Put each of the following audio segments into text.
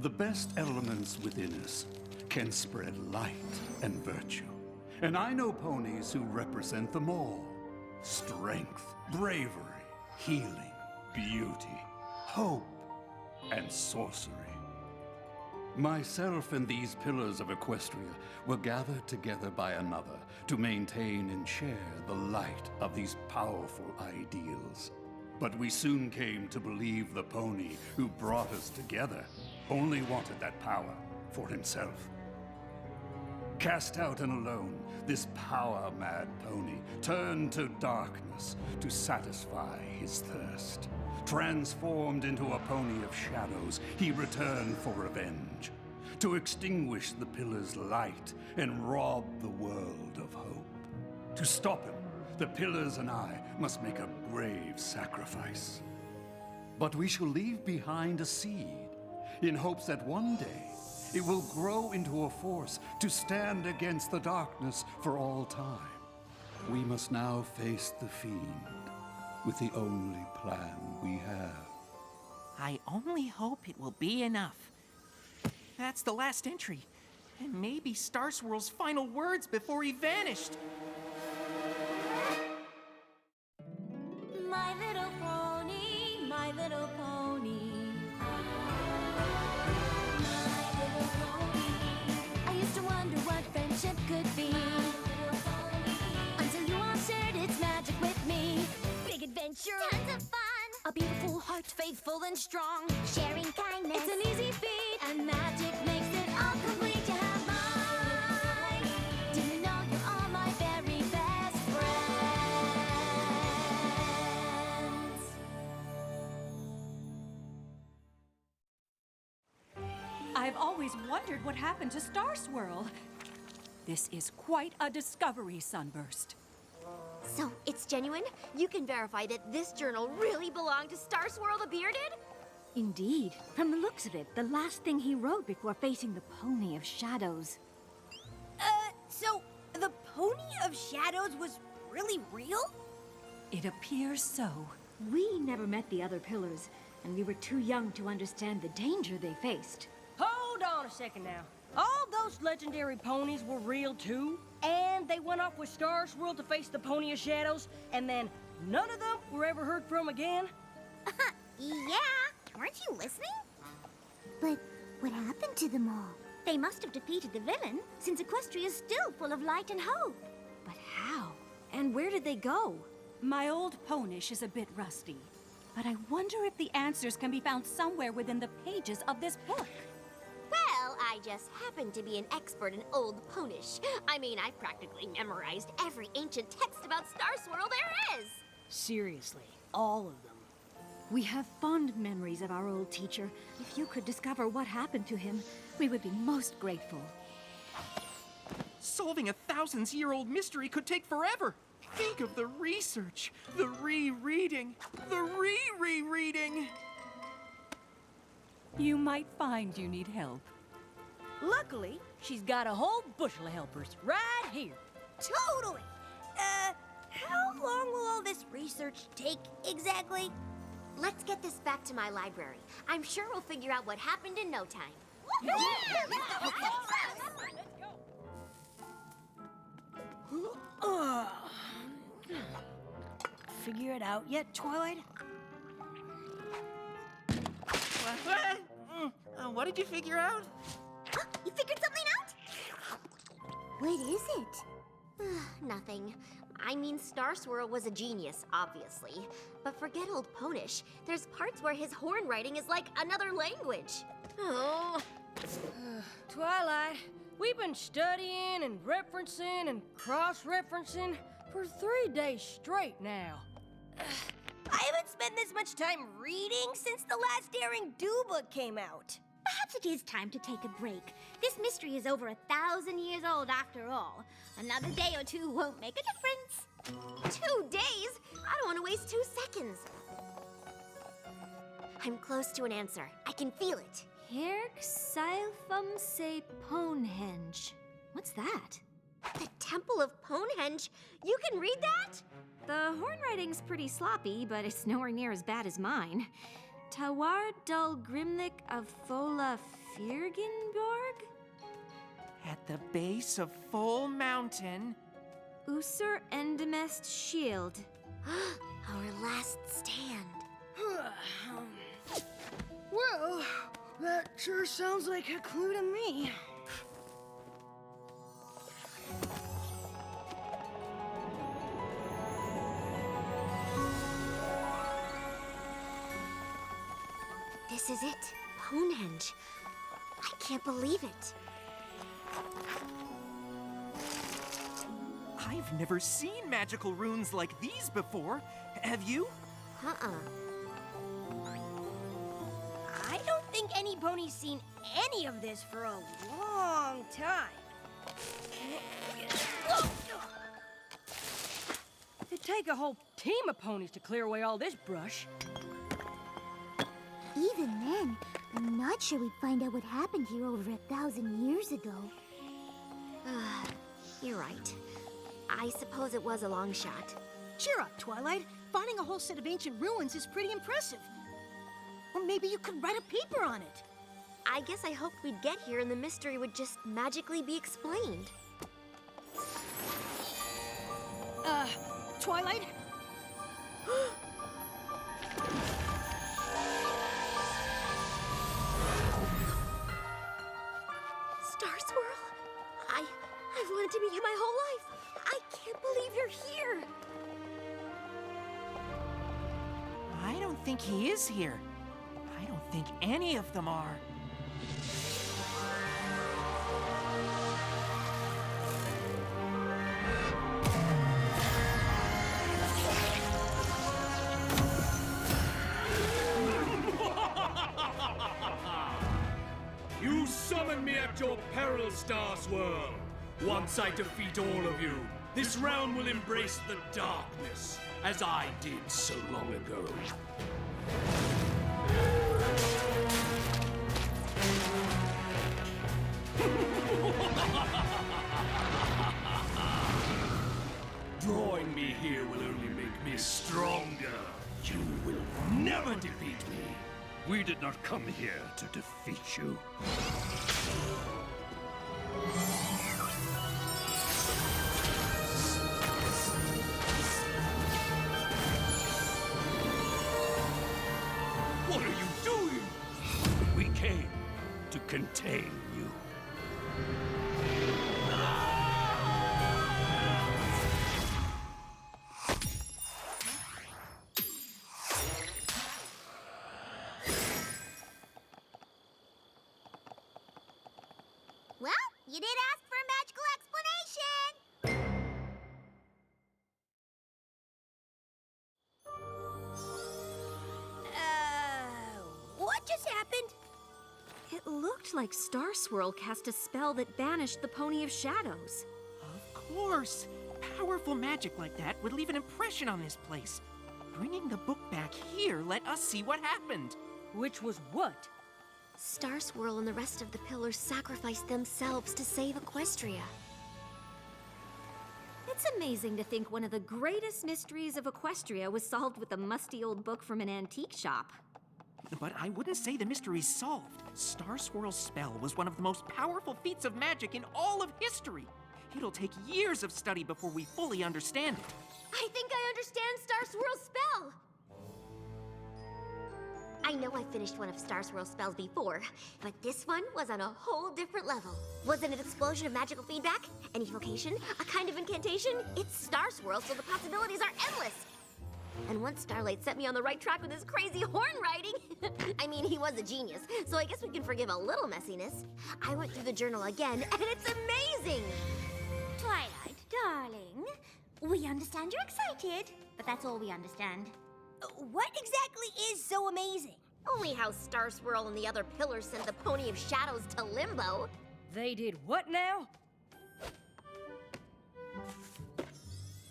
The best elements within us can spread light and virtue. And I know ponies who represent them all. Strength, bravery, healing, beauty, hope, and sorcery. Myself and these pillars of Equestria were gathered together by another to maintain and share the light of these powerful ideals. But we soon came to believe the pony who brought us together only wanted that power for himself. Cast out and alone, this power-mad pony turned to darkness to satisfy his thirst. Transformed into a pony of shadows, he returned for revenge, to extinguish the pillar's light and rob the world of hope. To stop him, the pillars and I must make a brave sacrifice. But we shall leave behind a seed, in hopes that one day it will grow into a force to stand against the darkness for all time. We must now face the fiend with the only plan we have. I only hope it will be enough. That's the last entry, and maybe Star Swirl's final words before he vanished. My little pony, my little pony. My little pony. I used to wonder what friendship could be. Until you all shared its magic with me. Big adventure. Tons of fun. A beautiful heart, faithful and strong. Sharing kindness. It's an easy feat. And magic makes it all complete. You have mine. Do you know you're all my very best friends? I've always wondered what happened to Star Swirl. This is quite a discovery, Sunburst. So, it's genuine? You can verify that this journal really belonged to Star Swirl the Bearded? Indeed. From the looks of it, the last thing he wrote before facing the Pony of Shadows. So the Pony of Shadows was really real? It appears so. We never met the other pillars, and we were too young to understand the danger they faced. Hold on a second now. All those legendary ponies were real too, and they went off with Star Swirl to face the Pony of Shadows, and then none of them were ever heard from again? Yeah. Weren't you listening? But what happened to them all? They must have defeated the villain, since Equestria is still full of light and hope. But how? And where did they go? My old Ponish is a bit rusty, but I wonder if the answers can be found somewhere within the pages of this book. Well, I just happen to be an expert in Old Ponish. I mean, I practically memorized every ancient text about Star Swirl there is. Seriously, all of them. We have fond memories of our old teacher. If you could discover what happened to him, we would be most grateful. Solving a thousands-year-old mystery could take forever. Think of the research, the rereading, the re-rereading. You might find you need help. Luckily, she's got a whole bushel of helpers right here. Totally! How long will all this research take exactly? Let's get this back to my library. I'm sure we'll figure out what happened in no time. Figure it out yet, Twilight? What did you figure out? You figured something out? What is it? Nothing. I mean, Star Swirl was a genius, obviously. But forget Old Ponish. There's parts where his horn writing is like another language. Oh. Twilight, we've been studying and referencing and cross-referencing for 3 days straight now. I haven't spent this much time reading since the last Daring Do book came out. Perhaps it is time to take a break. This mystery is over 1,000 years old after all. Another day or two won't make a difference. 2 days? I don't want to waste 2 seconds. I'm close to an answer. I can feel it. Herg Silphum se Ponehenge. What's that? The Temple of Ponehenge? You can read that? The horn writing's pretty sloppy, but it's nowhere near as bad as mine. Tawar dul Grimlik of Fola Firgenborg? At the base of Full Mountain. Usur Endemest Shield. Our last stand. Well, that sure sounds like a clue to me. This is it. Ponehenge. I can't believe it. I've never seen magical runes like these before. Have you? Uh-uh. I don't think any pony's seen any of this for a long time. It'd take a whole team of ponies to clear away all this brush. Even then, I'm not sure we'd find out what happened here over 1,000 years ago. You're right. I suppose it was a long shot. Cheer up, Twilight. Finding a whole set of ancient ruins is pretty impressive. Or maybe you could write a paper on it. I guess I hoped we'd get here and the mystery would just magically be explained. Twilight? Star Swirl? I've wanted to meet you my whole life. I can't believe you're here. I don't think he is here. I don't think any of them are. You summon me at your peril, Star Swirl. Once I defeat all of you, this realm will embrace the darkness, as I did so long ago. Drawing me here will only make me stronger. You will never defeat me. We did not come here to defeat you. What are you doing? We came to contain you. Well, you did ask for a magical explanation! What just happened? It looked like Star Swirl cast a spell that banished the Pony of Shadows. Of course. Powerful magic like that would leave an impression on this place. Bringing the book back here let us see what happened. Which was what? Star Swirl and the rest of the pillars sacrificed themselves to save Equestria. It's amazing to think one of the greatest mysteries of Equestria was solved with a musty old book from an antique shop. But I wouldn't say the mystery's solved. Star Swirl's spell was one of the most powerful feats of magic in all of history. It'll take years of study before we fully understand it. I think I understand Star Swirl's spell! I know I finished one of Star Swirl's spells before, but this one was on a whole different level. Was it an explosion of magical feedback? An evocation? A kind of incantation? It's Star Swirl, so the possibilities are endless! And once Starlight set me on the right track with his crazy horn riding, I mean, he was a genius, so I guess we can forgive a little messiness. I went through the journal again, and it's amazing! Twilight, darling, we understand you're excited, but that's all we understand. What exactly is so amazing? Only how Star Swirl and the other pillars sent the Pony of Shadows to Limbo. They did what now?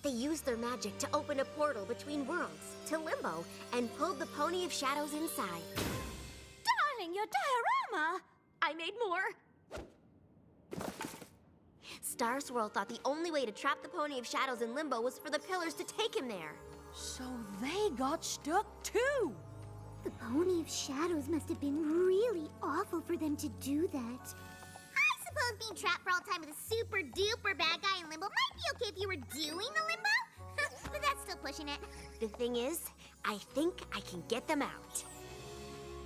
They used their magic to open a portal between worlds, to Limbo, and pulled the Pony of Shadows inside. Darling, your diorama! I made more! Star Swirl thought the only way to trap the Pony of Shadows in Limbo was for the pillars to take him there. So they got stuck too. The Pony of Shadows must have been really awful for them to do that. I suppose being trapped for all time with a super duper bad guy in limbo might be okay if you were doing the limbo. But that's still pushing it. The thing is, I think I can get them out.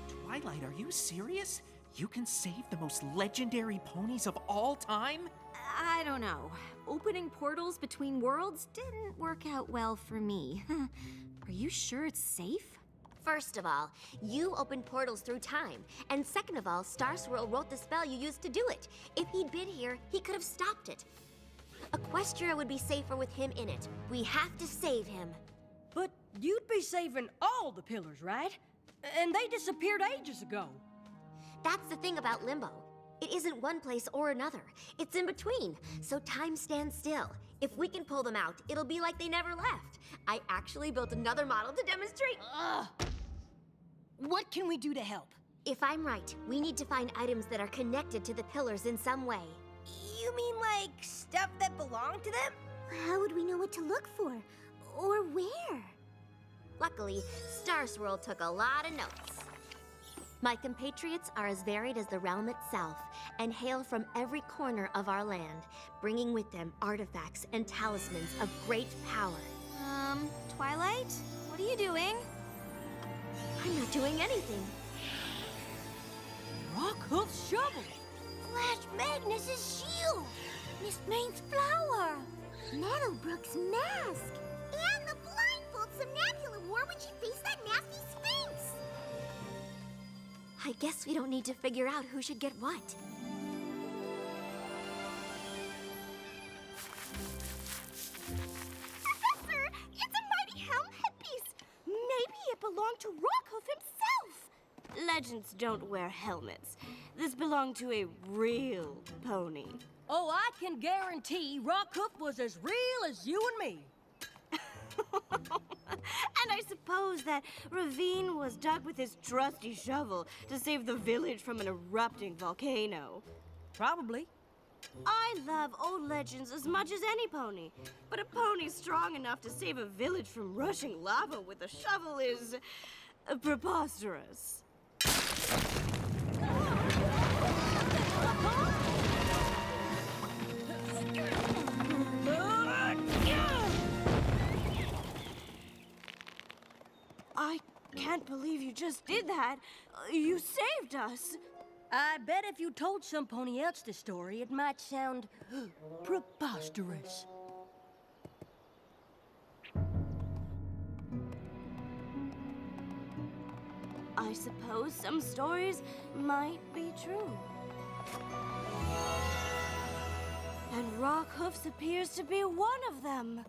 Twilight, are you serious? You can save the most legendary ponies of all time? I don't know. Opening portals between worlds didn't work out well for me. Are you sure it's safe? First of all, you opened portals through time. And second of all, Star Swirl wrote the spell you used to do it. If he'd been here, he could have stopped it. Equestria would be safer with him in it. We have to save him. But you'd be saving all the pillars, right? And they disappeared ages ago. That's the thing about limbo. It isn't one place or another. It's in between, so time stands still. If we can pull them out, it'll be like they never left. I actually built another model to demonstrate. What can we do to help? If I'm right, we need to find items that are connected to the pillars in some way. You mean like stuff that belonged to them? How would we know what to look for? Or where? Luckily, Star Swirl took a lot of notes. My compatriots are as varied as the realm itself and hail from every corner of our land, bringing with them artifacts and talismans of great power. Twilight? What are you doing? I'm not doing anything. Rockhoof's shovel! Flash Magnus's shield! Miss Maine's flower! Meadowbrook's mask! And the blindfold Somnambula wore when she faced that nasty Sphinx! I guess we don't need to figure out who should get what. Professor, it's a mighty helm headpiece! Maybe it belonged to Rockhoof himself! Legends don't wear helmets. This belonged to a real pony. Oh, I can guarantee Rockhoof was as real as you and me. And I suppose that Ravine was dug with his trusty shovel to save the village from an erupting volcano. Probably. I love old legends as much as any pony, but a pony strong enough to save a village from rushing lava with a shovel is preposterous. I can't believe you just did that. You saved us. I bet if you told some pony else the story, it might sound preposterous. I suppose some stories might be true. And Rockhoofs appears to be one of them.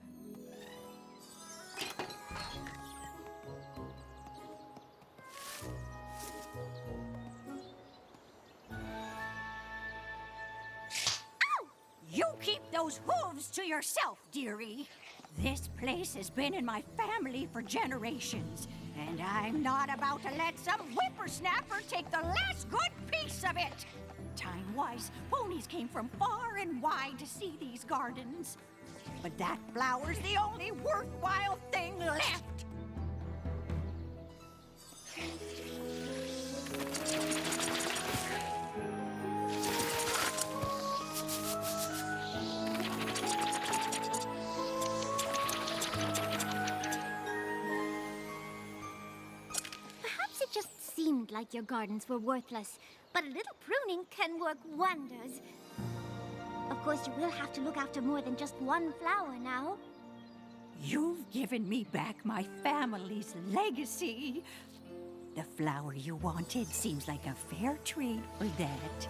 You keep those hooves to yourself, dearie. This place has been in my family for generations, and I'm not about to let some whippersnapper take the last good piece of it. Time-wise, ponies came from far and wide to see these gardens. But that flower's the only worthwhile thing left. Perhaps it just seemed like your gardens were worthless, but a little pruning can work wonders. Of course, you will have to look after more than just one flower now. You've given me back my family's legacy. The flower you wanted seems like a fair trade for that.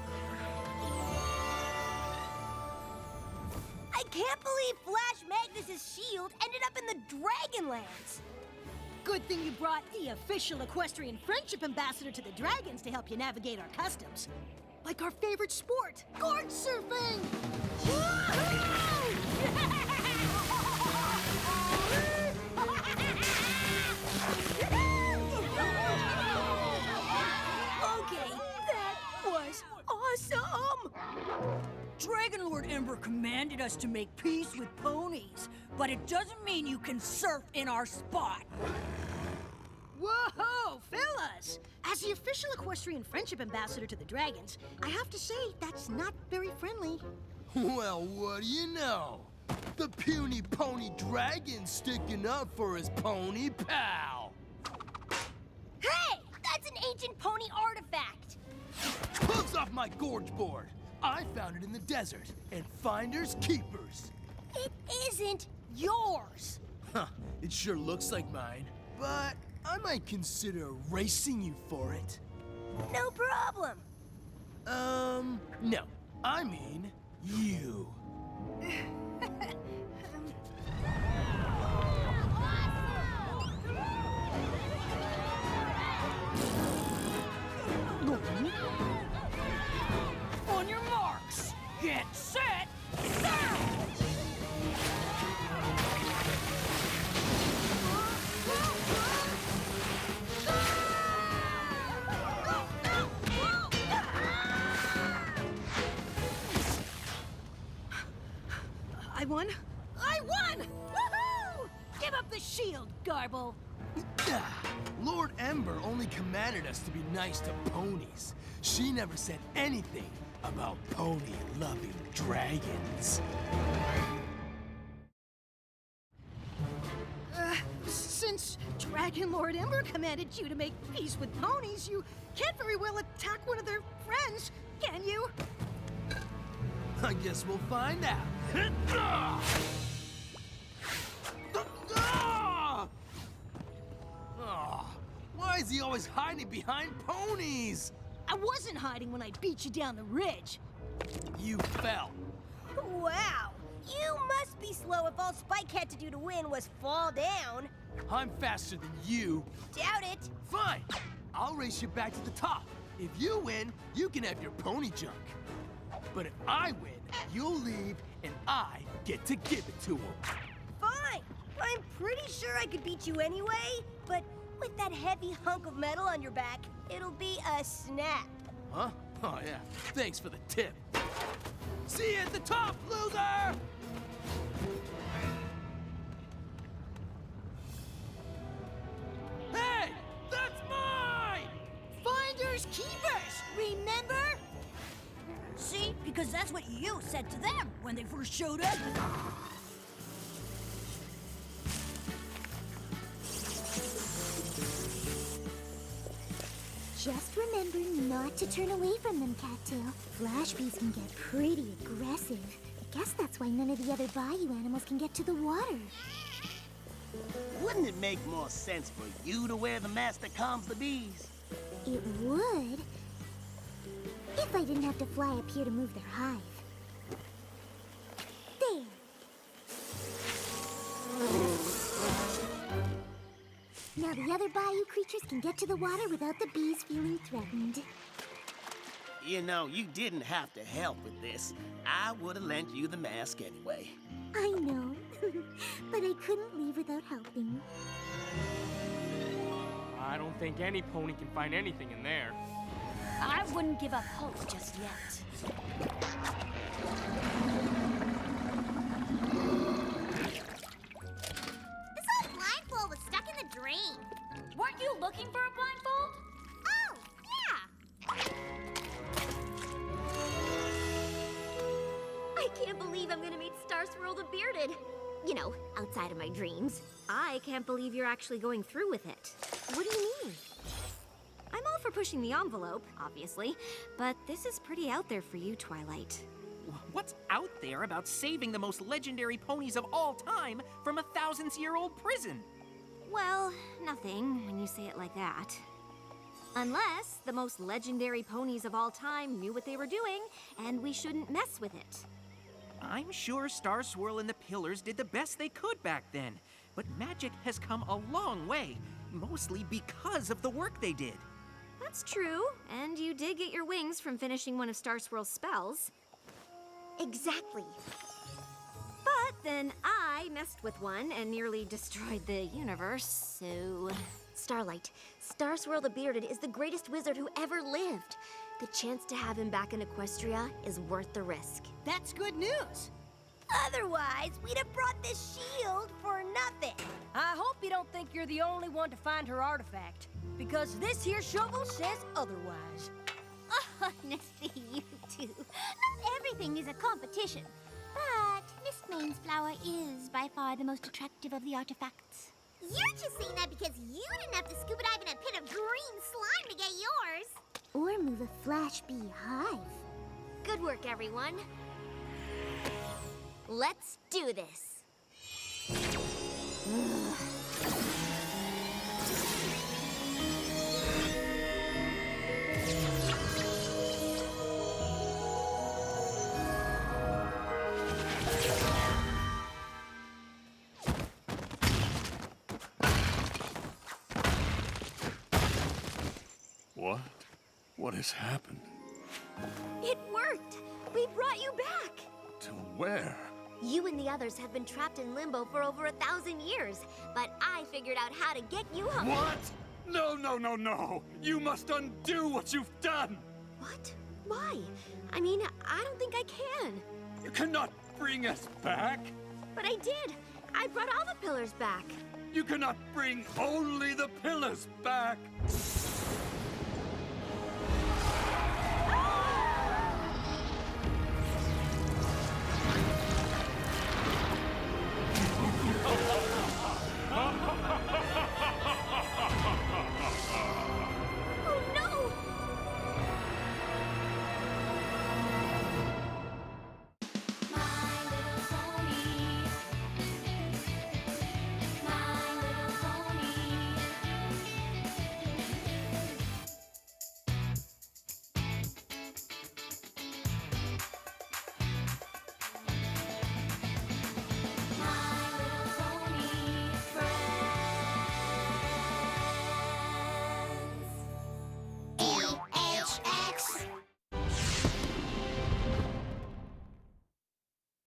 I can't believe Flash Magnus's shield ended up in the Dragonlands. Good thing you brought the official equestrian friendship ambassador to the dragons to help you navigate our customs. Like our favorite sport, gorge surfing! Okay, that was awesome! Dragon Lord Ember commanded us to make peace with ponies, but it doesn't mean you can surf in our spot. Whoa, fellas! As the official equestrian friendship ambassador to the dragons, I have to say that's not very friendly. Well, what do you know? The puny pony dragon's sticking up for his pony pal. Hey! That's an ancient pony artifact! Hooves off my gorge board. I found it in the desert, and finders keepers. It isn't yours! Huh, it sure looks like mine, but I might consider racing you for it. No problem. No. I mean, you. On your marks, get set, start! I won? I won! Woohoo! Give up the shield, Garble. Lord Ember only commanded us to be nice to ponies. She never said anything about pony-loving dragons. Since Dragon Lord Ember commanded you to make peace with ponies, you can't very well attack one of their friends, can you? I guess we'll find out. Why is he always hiding behind ponies? I wasn't hiding when I beat you down the ridge. You fell. Wow! You must be slow if all Spike had to do to win was fall down. I'm faster than you. Doubt it. Fine. I'll race you back to the top. If you win, you can have your pony junk. But if I win, you'll leave and I get to give it to him. Fine. I'm pretty sure I could beat you anyway, but with that heavy hunk of metal on your back, it'll be a snap. Huh? Oh, yeah. Thanks for the tip. See you at the top, loser! Hey! That's mine! Finders keepers, remember? See, because that's what you said to them when they first showed up. Just remember not to turn away from them, Cattail. Flash bees can get pretty aggressive. I guess that's why none of the other bayou animals can get to the water. Wouldn't it make more sense for you to wear the mask that calms the bees? It would. If I didn't have to fly up here to move their hive. There. Now the other bayou creatures can get to the water without the bees feeling threatened. You know, you didn't have to help with this. I would have lent you the mask anyway. I know, but I couldn't leave without helping. I don't think any pony can find anything in there. I wouldn't give up hope just yet. This old blindfold was stuck in the drain. Weren't you looking for a blindfold? Oh, yeah. I can't believe I'm gonna meet Star Swirl the Bearded. You know, outside of my dreams. I can't believe you're actually going through with it. What do you mean? I'm all for pushing the envelope, obviously, but this is pretty out there for you, Twilight. What's out there about saving the most legendary ponies of all time from a thousands-year-old prison? Well, nothing when you say it like that. Unless the most legendary ponies of all time knew what they were doing, and we shouldn't mess with it. I'm sure Star Swirl and the Pillars did the best they could back then, but magic has come a long way, mostly because of the work they did. That's true, and you did get your wings from finishing one of Star Swirl's spells. Exactly. But then I messed with one and nearly destroyed the universe, so... Starlight, Star Swirl the Bearded is the greatest wizard who ever lived. The chance to have him back in Equestria is worth the risk. That's good news. Otherwise, we'd have brought this shield for nothing. I hope you don't think you're the only one to find her artifact, because this here shovel says otherwise. Honestly, you two. Not everything is a competition. But Miss Maine's flower is by far the most attractive of the artifacts. You're just saying that because you didn't have to scuba dive in a pit of green slime to get yours. Or move a flash beehive. Good work, everyone. Let's do this. What? What has happened? It worked! We brought you back! To where? You and the others have been trapped in limbo for over 1,000 years, but I figured out how to get you home. What? No, no, no, no! You must undo what you've done! What? Why? I mean, I don't think I can. You cannot bring us back! But I did! I brought all the pillars back. You cannot bring only the pillars back!